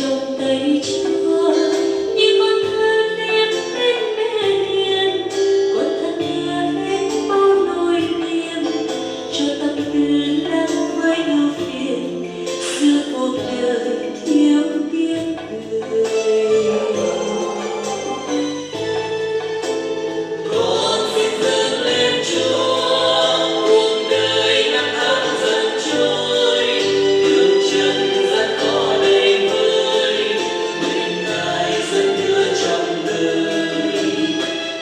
trong tay Chúa như con thơ đẹp bên mẹ hiền, con thân hứa hết bao nỗi niềm cho tâm tư lắng với ưu phiền giữa cuộc đời thiếu tiếng cười. Con xin dâng lên Chúa cuộc đời năm tháng dần trôi, bước chân gian khó đầy vơi, mình Ngài dẫn đưa trong đời.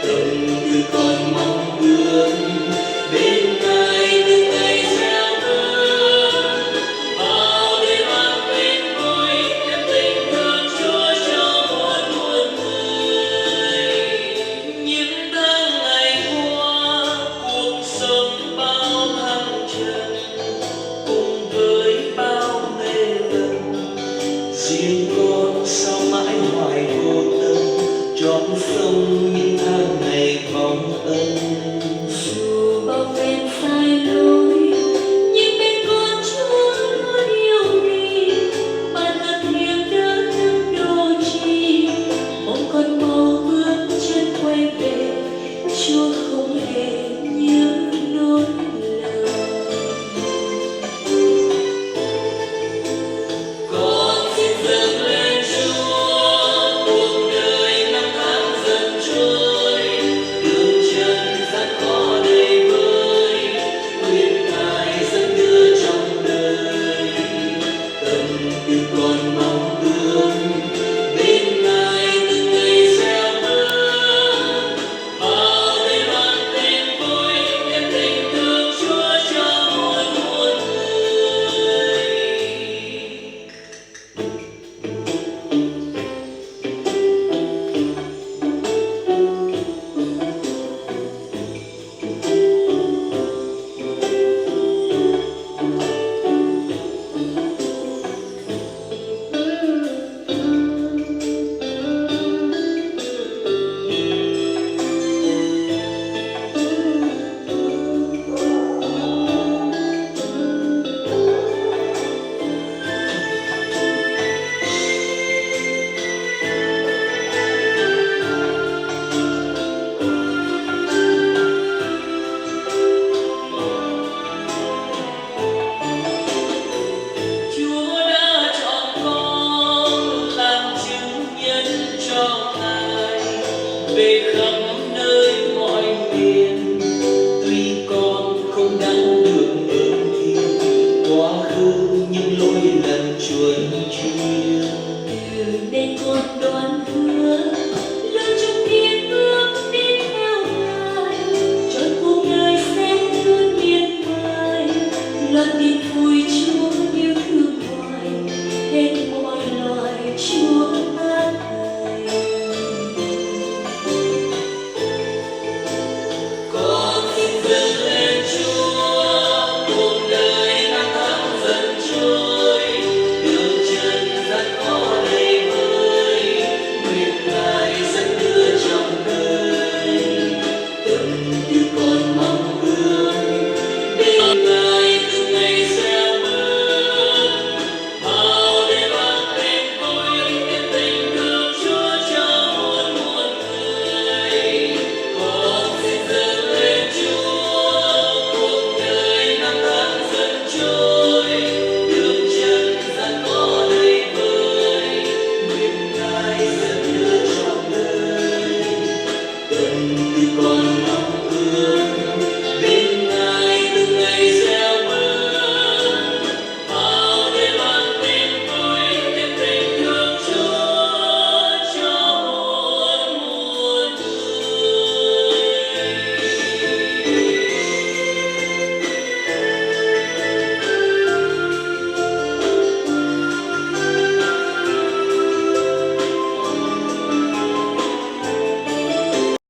Tâm tư con mong ước bên Ngài từng ngày gieo ước, bao đêm an bên vui đem tình thương Chúa cho muôn người. Những tháng ngày qua cuộc sống bao thăng trầm, cùng với bao mê lầm, riêng con sao mãi hoài vô tâm chót sông.